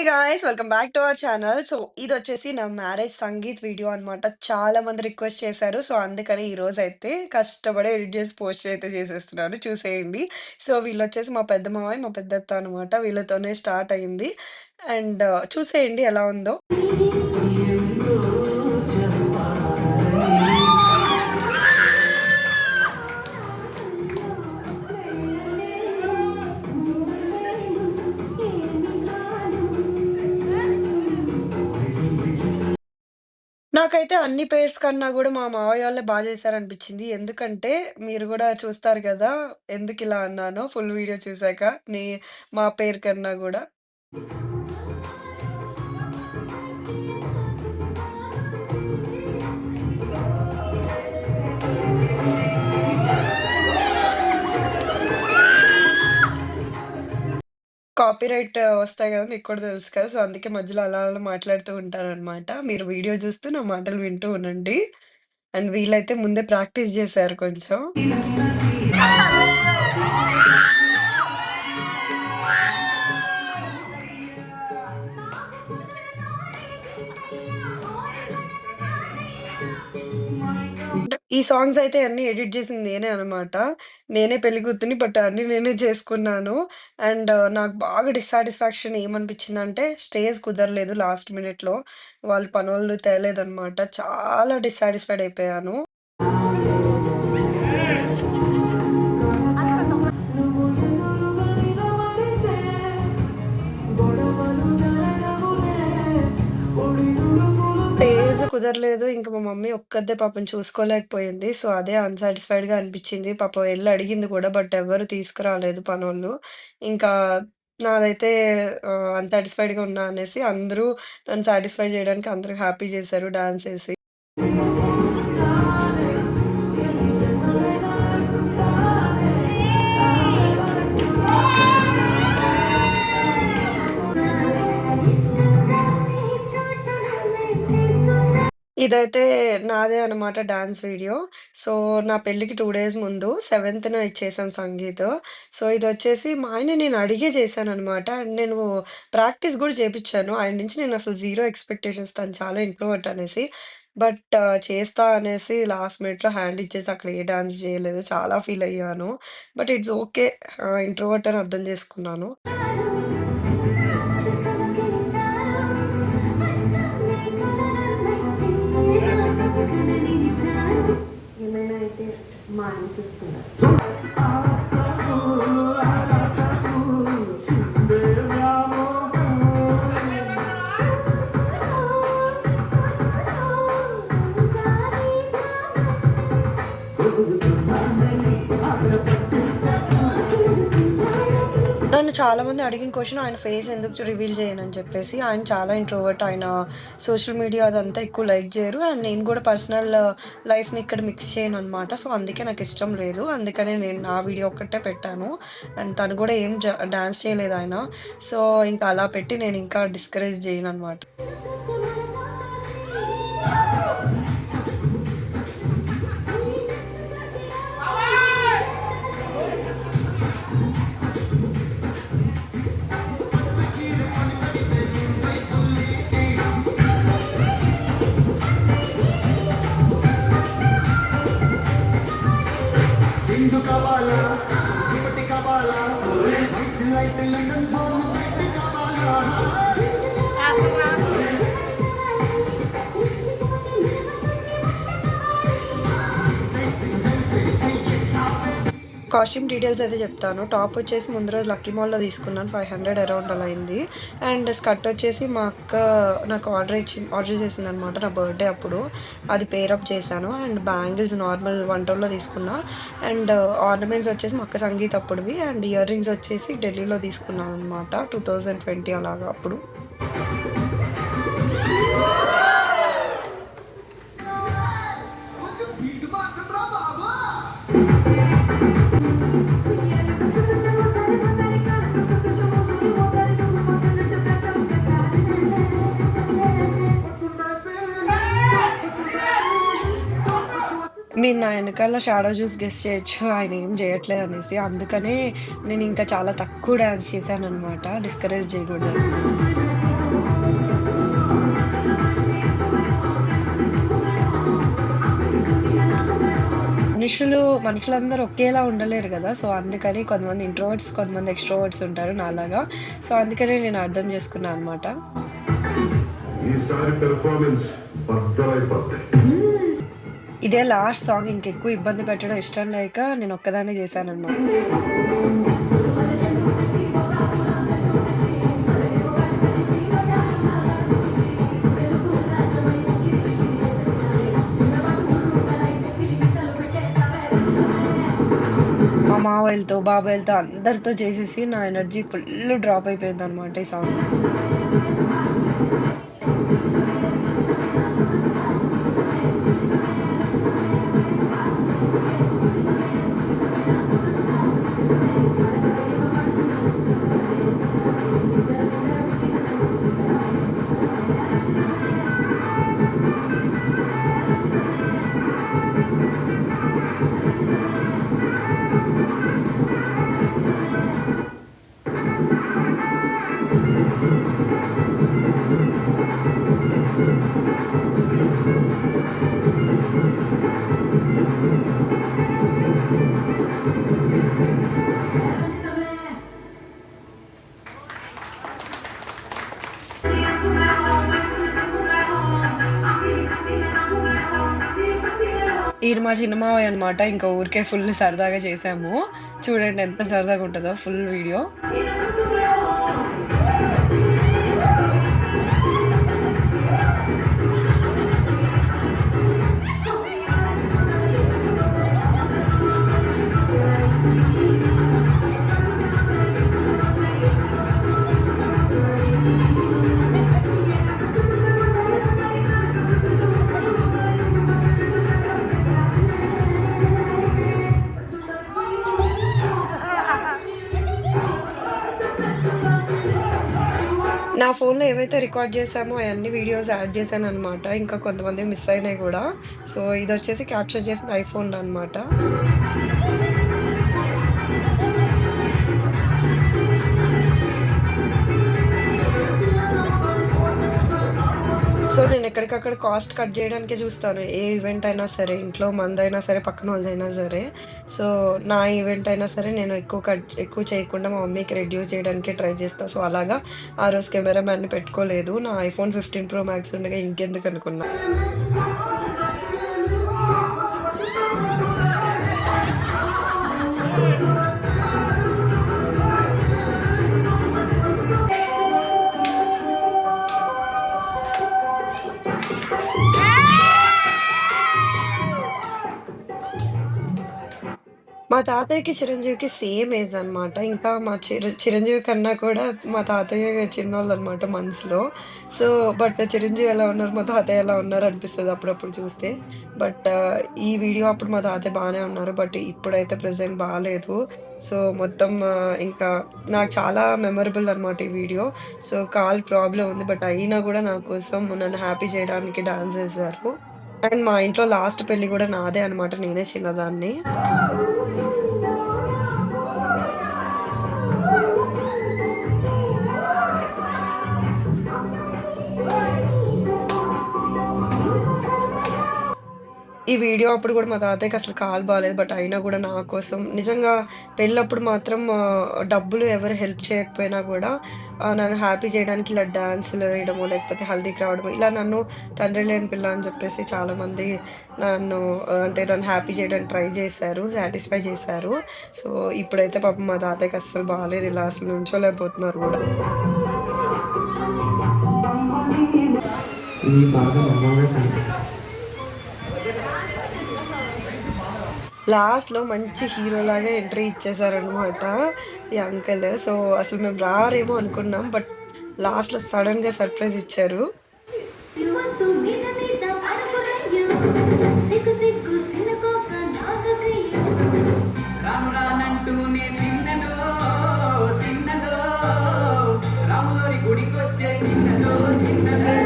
Guys! Welcome back to our channel. So, ఇదొచ్చేసి నా marriage sangeet video అనమాట. చాలా మంది రిక్వెస్ట్ చేశారు. సో, అందుకని ఈరోజైతే కష్టపడి ఎడిట్ చేసి పోస్ట్ అయితే చేసేస్తున్నాను. చూసేయండి. సో, వీళ్ళొచ్చేసి మా పెద్ద మావయ్య, మా పెద్దత్త అనమాట. వీళ్ళతోనే స్టార్ట్ అయింది. అండ్ చూసేయండి ఎలా ఉందో. నాకైతే అన్ని పెయిర్స్ కన్నా గూడా మా మావయ్య వాళ్ళే చేశారనిపిచ్చింది. ఎందుకంటే మీరు గూడా చూస్తారు గదా! ఎందుకిలా అన్నానో ఫుల్ వీడియో చూసాక. నే మా పెయిర్ కన్నా గూడా. కాపీరైట్ వస్తాయి గదా! మీకు కూడా తెలుసు కదా! సో, అందుకే మధ్యలో అలా అలా మాట్లాడుతూ ఉంటాననమాట. మీరు వీడియో చూస్తూ నా మాటలు వింటూ ఉండండి. అండ్ వీళ్ళైతే ముందే ప్రాక్టీస్ జేశారు కొంచెం. అంటే ఈ సాంగ్స్ అయితే అన్నీ ఎడిట్ జేసింది నేనే అనమాట. నేనే పెళ్లి కూతురిని. బట్ అన్నీ నేనే చేసుకున్నాను. అండ్ నాకు బాగా డిస్సాటిస్ఫాక్షన్ ఏమనిపించిందంటే స్టేజ్ కుదరలేదు లాస్ట్ మినిట్‌లో. వాళ్ళు పనోళ్ళు తేలేదనమాట. చాలా డిస్సాటిస్ఫైడ్ అయిపోయాను. స్టేజ్ కుదరలేదు. ఇంక మా మమ్మీ ఒక్కతే పాపం చూసుకోలేకపోయింది. సో, అదే అన్‌సాటిస్ఫైడ్‌గా అనిపిచ్చింది. పాపం ఎళ్లి అడిగింది కూడా. బట్ ఎవ్వరు తీసుకురాలేదు పనోళ్ళు. ఇంకా నాదైతే అన్‌సాటిస్ఫైడ్‌గా ఉన్నా అనేసి అందరూ నన్ను సాటిస్ఫై చేయడానికి అందరూ హ్యాపీ చేశారు డాన్స్ ఏసి. ఇదైతే నాదే అనమాట డాన్స్ వీడియో. సో, నా పెళ్ళికి 2 డేస్ ముందు 7థ్‌న ఇచ్చేసాం సంగీత్. సో, ఇదొచ్చేసి మా ఆయన్ని నేను అడిగే చేశాననమాట. అండ్ నేను ప్రాక్టీస్ గూడా చేపిచ్చాను. ఆయన నుంచి నేనసలు జీరో ఎక్స్‌పెక్టేషన్స్, తను చాలా ఇంట్రోవర్ట్ అనేసి. బట్ చేస్తా అనేసి లాస్ట్ మినిట్‌లో హ్యాండ్ ఇచ్చేసి అక్కడ ఏ డాన్స్ చేయలేదు. చాలా ఫీల్ అయ్యాను. But it's okay. ఇంట్రోవర్ట్ అని అర్థం చేసుకున్నాను. ఏమైనా అయితే మా ఆయన చూసుకున్నారు. నన్ను చాలామంది అడిగిన క్వెషన్ ఆయన ఫేస్ ఎందుకు రివీల్ చేయనని చెప్పేసి. ఆయన చాలా ఇంట్రోవర్ట్. ఆయన సోషల్ మీడియా అదంతా ఎక్కువ లైక్ చేయరు. అండ్ నేను కూడా పర్సనల్ లైఫ్‌ని ఇక్కడ మిక్స్ చేయననమాట. సో, అందుకే నాకిష్టం లేదు. అందుకనే నేను నా వీడియో ఒక్కటే పెట్టాను. అండ్ తను కూడా ఏం డాన్స్ చేయలేదు ఆయన. సో, ఇంకా అలా పెట్టి నేను ఇంకా డిస్కరేజ్ చేయననమాట. దిండు కావాలా దుపటి కావాలా white light London bomb white కావాలా కాస్ట్యూమ్ డీటెయిల్స్ అయితే చెప్తాను. టాప్ వచ్చేసి ముందు రోజు లక్కీ మాల్‌లో తీసుకున్నాను. 500 అరౌండ్ అలా అయింది. అండ్ స్కర్ట్ వచ్చేసి మా అక్క నాకు ఆర్డర్ చేసిందనమాట నా బర్త్‌డే అప్పుడు. అది పేరప్ చేశాను. అండ్ బ్యాంగిల్స్ నార్మల్ వన్ టోన్‌లో తీసుకున్నా. అండ్ ఆర్నమెంట్స్ వచ్చేసి మా అక్క సంగీత్ అప్పుడువి. అండ్ ఇయర్ రింగ్స్ వచ్చేసి ఢిల్లీలో తీసుకున్నాననమాట. 2020 అలాగా అప్పుడు. కొంచెం బీట్ మార్చండ్రా బాబు. మీరు నా ఎనకాల షాడో చూసి గెస్ చేయొచ్చు ఆయన ఏం చేయట్లేదనేసి. అందుకనే నేనింకా చాలా తక్కువ డాన్స్ చేశాననమాట డిస్కరేజ్ చేయకూడదని. మనుషులందరూ ఒకేలా ఉండలేరు గదా! సో, అందుకని కొంతమంది ఇంట్రోవర్ట్స్, కొంతమంది ఎక్స్‌ట్రోవర్ట్స్ ఉంటారు నాలాగా. సో, అందుకనే నేను అర్థం చేసుకున్నా అనమాట. ఈసారి పెర్ఫార్మెన్స్ బద్దలైపోద్ది. ఇదే లాస్ట్ సాంగ్ ఇంకెక్కువ ఇబ్బంది పెట్టడం ఇష్టం లేక నేను ఒక్కదాన్నే చేశాననమాట. మా మావయ్యలతో, బాబాయిలతో అందరితో చేసేసి నా ఎనర్జీ ఫుల్ డ్రాప్ అయిపోయిందనమాట ఈ సాంగ్. ఈయన మా చిన్న మావయ్య అనమాట. ఇంకా ఊరికే ఫుల్ సరదాగా చేశాము. చూడండి ఎంత సరదాగా ఉంటదో ఫుల్ వీడియో. నా ఫోన్‌లో ఏవైతే రికార్డ్ చేశామో అయన్నీ వీడియోస్ యాడ్ చేశాననమాట. ఇంకా కొంతమందివి మిస్ అయినాయి గూడా. సో, ఇదొచ్చేసి క్యాప్చర్ చేసింది ఐఫోన్‌లో అనమాట. సో, నేనెక్కడికక్కడ కాస్ట్ కట్ జేయడానికే జూస్తాను. ఏ ఈవెంట్ అయినా సరే, ఇంట్లో మందైనా సరే, పక్కనోళ్ళదైనా సరే. సో, నా ఈవెంట్ అయినా సరే నేను ఎక్కువ చేయకుండా మా మమ్మీకి రెడ్యూస్ జేయడానికే ట్రై జేస్తా. సో, అలాగా ఆ రోజు కెమెరామ్యాన్‌ని పెట్టుకోలేదు. నా ఐఫోన్ 15 ప్రో మాక్స్ ఉండగా ఇంకెందుకనుకున్నా. మా తాతయ్యకి, చిరంజీవికి సేమ్ ఏజ్ అనమాట. ఇంకా మా చిరంజీవి కన్నా కూడా మా తాతయ్య చిన్నోళ్ళనమాట మనసులో. సో, బట్ చిరంజీవి ఎలా ఉన్నారు, మా తాతయ్య ఎలా ఉన్నారు అనిపిస్తది అప్పుడప్పుడు చూస్తే. బట్ ఈ వీడియో అప్పుడు మా తాతయ్య బానే ఉన్నారు. బట్ ఇప్పుడైతే ప్రెజెంట్ బాలేదు. సో, మొత్తం ఇంకా నాకు చాలా మెమరబుల్ అనమాట ఈ వీడియో. సో, కాల్ ప్రాబ్లమ్ ఉంది. బట్ అయినా గూడా నా కోసం నన్ను హ్యాపీ చేయడానికి డాన్స్ చేశారు. అండ్ మా ఇంట్లో లాస్ట్ పెళ్లి గూడా నాదే అనమాట. నేనే చిన్నదాన్ని. ఈ వీడియో అప్పుడు గూడా మా తాతయ్యకి అసలు కాలు బాలేదు. బట్ అయినా గూడా నా కోసం నిజంగా పెళ్ళప్పుడు మాత్రం డబ్బులు ఎవరు హెల్ప్ చేయకపోయినా గూడా నన్ను హ్యాపీ చేయడానికి ఇలా డాన్సులు వేయడమో, లేకపోతే హల్దీకి రావడమో, ఇలా నన్ను తండ్రి లేని పిల్ల అని చెప్పేసి చాలామంది నన్ను అంటే నన్ను హ్యాపీ చేయడానికి ట్రై చేశారు. సాటిస్ఫై చేశారు. సో, ఇప్పుడైతే పాపం మా తాతయ్యకి అస్సలు బాలేదు. ఇలా అసలు నుంచోలేకపోతున్నారు గూడా. ఈ బాధ మమ్మల్నే కాదు. లాస్ట్‌లో మంచి హీరోలాగా ఎంట్రీ ఇచ్చేసారనమాట ఈ అంకుల్. సో, అసలు మేము రారేమో అనుకున్నాం. బట్ లాస్ట్‌లో సడెన్‌గా సర్ప్రైజ్ ఇచ్చారు. ಇವತ್ತು ನಿನ್ನ ಅನುಕೂಲಯ್ಯ ಸಿಕ್ಕು ಸಿಕ್ಕು ಸಿನಕೋಕ ನಾಗಕಯ್ಯ రాను రానంటూనే చిన్నదో చిన్నదో రాములోరి గుడికొచ్చే చిన్నదో చిన్నదో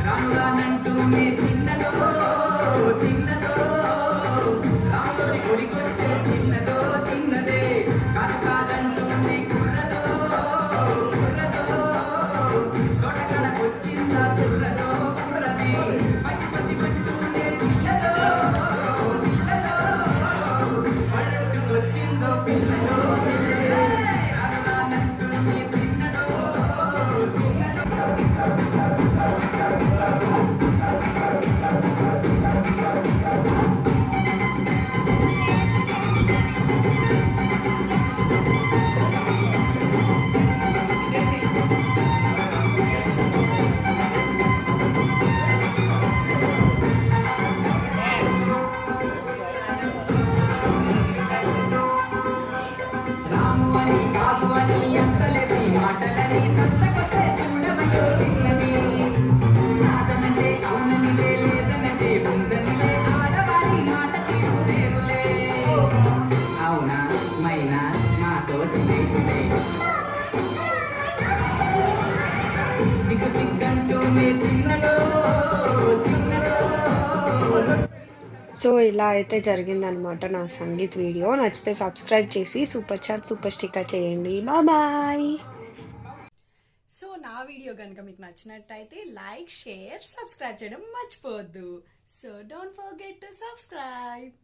రాను రానంటూనే చిన్నదో చిన్నదో రాములోరి గుడికొచ్చే చిన్నదో చిన్నదే కాదు కాదంటూనే కుర్రదో కుర్రదో తోటకడకొచ్చిందా కుర్రదో రాము అని కాదు అని అంతలేని మాటలని సంతకొచ్చే చూడవయ్యో చిన్నది. కాదనంటే అవుననిలే, లేదనంటే ఉందనిలే, ఆడవారి మాట తీరు వేరులే. అవునా మైనా మాతో చిలే చిలే, సిగ్గు సిగ్గంటూనే చిన్నదో చిన్నదో. సో ఇలా అయితే జరిగిందనమాట నా సంగీత్ వీడియో. నచ్చితే సబ్స్క్రైబ్ చేసి సూపర్ చాట్, సూపర్ స్టిక్కర్ చేయండి. బాయ్. సో నా వీడియో కనుక మీకు నచ్చినట్టయితే లైక్, షేర్, సబ్స్క్రైబ్ చేయడం మర్చిపోవద్దు. So don't forget to subscribe.